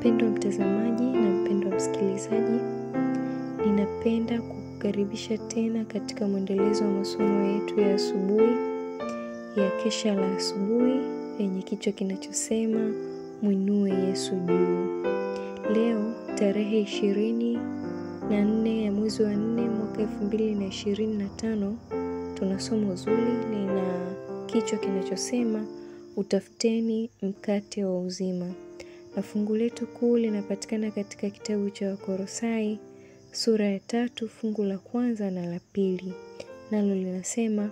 Mpendwa mtazamaji na mpendwa msikilizaji, ninapenda kukukaribisha tena katika mwendelezo wa masomo yetu ya asubuhi ya kesha la asubuhi yenye kichwa kinachosema Mwinue Yesu juu. Leo tarehe 24 ya mwezi wa 4 mwaka 2025 tuna somo zuri lina kichwa kinachosema utafuteni mkate wa uzima. Na fungu letu kuu linapatikana katika kitabu cha Wakolosai sura ya 3 fungu la 1 na la 2. Nalo linasema,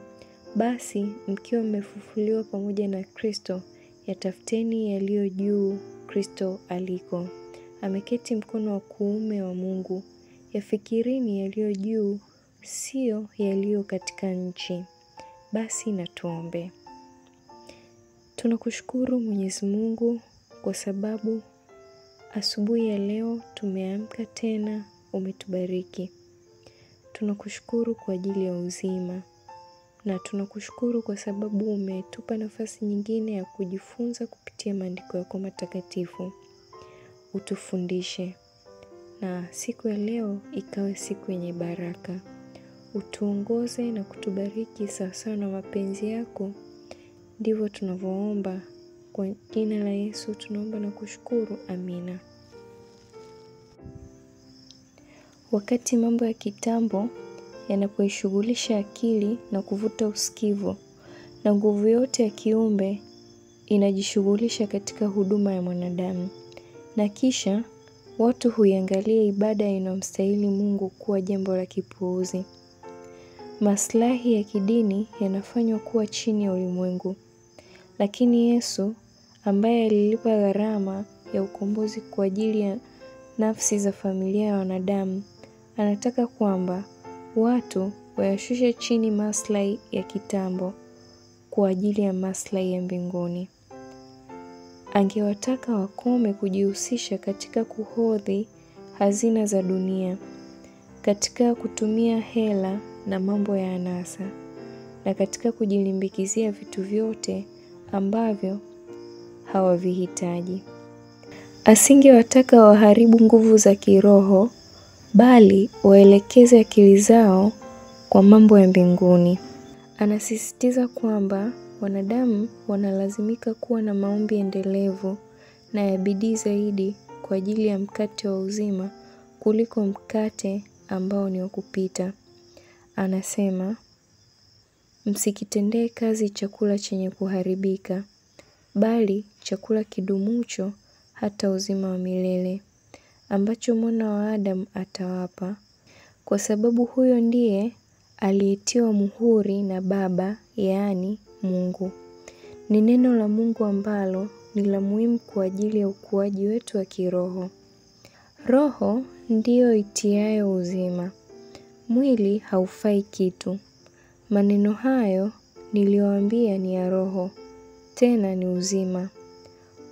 basi mkiwa mmefufuliwa pamoja na Kristo, yatafuteni yaliyo juu Kristo aliko. Ameketi mkono wa kuume wa Mungu. Yafikirini yaliyo juu, sio yaliyo katika nchi. Basi na tuombe. Tunakushukuru Mwenyezi Mungu kwa sababu asubuhi ya leo tumeamka tena, umetubariki. Tunakushukuru kwa ajili ya uzima. Na tunakushukuru kwa sababu umetupa nafasi nyingine ya kujifunza kupitia maandiko yako matakatifu. Utufundishe. Na siku ya leo ikawe siku yenye baraka. Utuongoze na kutubariki sawasawa na mapenzi yako. Ndivyo tunavyoomba. Kwa jina la Yesu tunaomba na kushukuru. Amina. Wakati mambo ya kitambo yanapoishughulisha akili na kuvuta usikivu, na nguvu yote ya kiumbe inajishughulisha katika huduma ya mwanadamu, na kisha watu huiangalia ibada inayomstahili Mungu kuwa jambo la kipuuzi. Maslahi ya kidini yanafanywa kuwa chini ya ulimwengu. Lakini Yesu ambaye alilipa gharama ya ukombozi kwa ajili ya nafsi za familia ya wanadamu, anataka kwamba watu wayashushe chini maslahi ya kitambo kwa ajili ya maslahi ya mbinguni. Angewataka wakome kujihusisha katika kuhodhi hazina za dunia, katika kutumia hela na mambo ya anasa, na katika kujilimbikizia vitu vyote ambavyo hawavihitaji. Asingewataka waharibu nguvu za kiroho, bali waelekeze akili zao kwa mambo ya mbinguni. Anasisitiza kwamba wanadamu wanalazimika kuwa na maombi endelevu na ya bidii zaidi kwa ajili ya mkate wa uzima kuliko mkate ambao ni wa kupita. Anasema, msikitendee kazi chakula chenye kuharibika, bali chakula kidumucho hata uzima wa milele, ambacho Mwana wa Adamu atawapa, kwa sababu huyo ndiye aliyetiwa muhuri na Baba, yaani Mungu. Ni neno la Mungu ambalo ni la muhimu kwa ajili ya ukuaji wetu wa kiroho. Roho ndiyo itiayo uzima. Mwili haufai kitu. Maneno hayo niliyowaambia ni ya roho, tena ni uzima.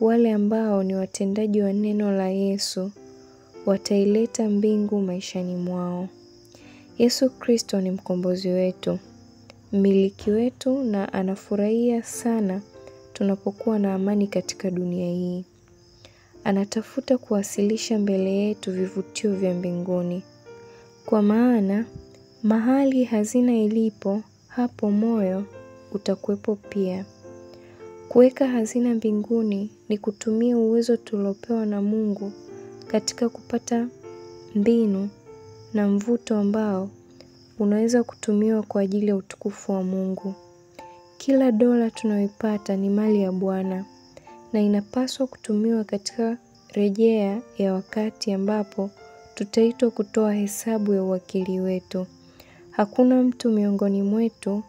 Wale ambao ni watendaji wa neno la Yesu wataileta mbingu maishani mwao. Yesu Kristo ni mkombozi wetu, mmiliki wetu, na anafurahia sana tunapokuwa na amani katika dunia hii. Anatafuta kuwasilisha mbele yetu vivutio vya mbinguni. Kwa maana mahali hazina ilipo, hapo moyo utakuwepo pia. Kuweka hazina mbinguni ni kutumia uwezo tuliopewa na Mungu katika kupata mbinu na mvuto ambao unaweza kutumiwa kwa ajili ya utukufu wa Mungu. Kila dola tunayoipata ni mali ya Bwana na inapaswa kutumiwa katika rejea ya wakati ambapo tutaitwa kutoa hesabu ya uwakili wetu. Hakuna mtu miongoni mwetu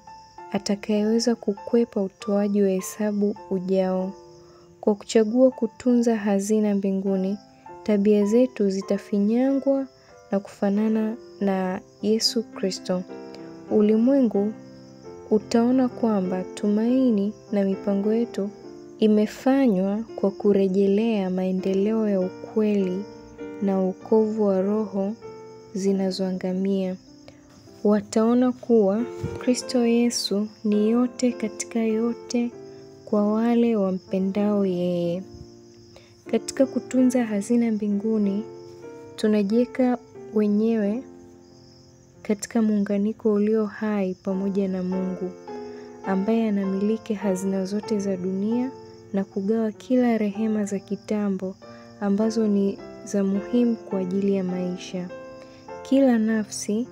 atakayeweza kukwepa utoaji wa hesabu ujao. Kwa kuchagua kutunza hazina mbinguni, tabia zetu zitafinyangwa na kufanana na Yesu Kristo. Ulimwengu utaona kwamba tumaini na mipango yetu imefanywa kwa kurejelea maendeleo ya ukweli na wokovu wa roho zinazoangamia. Wataona kuwa Kristo Yesu ni yote katika yote kwa wale wampendao yeye. Katika kutunza hazina mbinguni, tunajiweka wenyewe katika muunganiko ulio hai pamoja na Mungu, ambaye anamiliki hazina zote za dunia na kugawa kila rehema za kitambo ambazo ni za muhimu kwa ajili ya maisha. Kila nafsi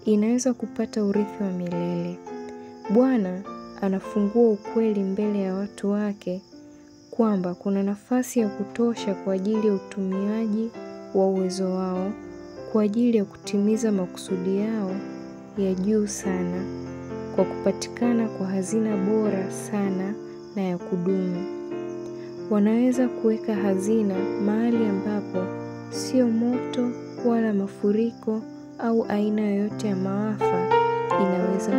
inaweza kupata urithi wa milele. Bwana anafungua ukweli mbele ya watu wake kwamba kuna nafasi ya kutosha kwa ajili ya utumiaji wa uwezo wao, kwa ajili ya kutimiza makusudi yao ya juu sana, kwa kupatikana kwa hazina bora sana na ya kudumu. Wanaweza kuweka hazina mahali ambapo sio moto wala mafuriko au aina yoyote ya maafa inaweza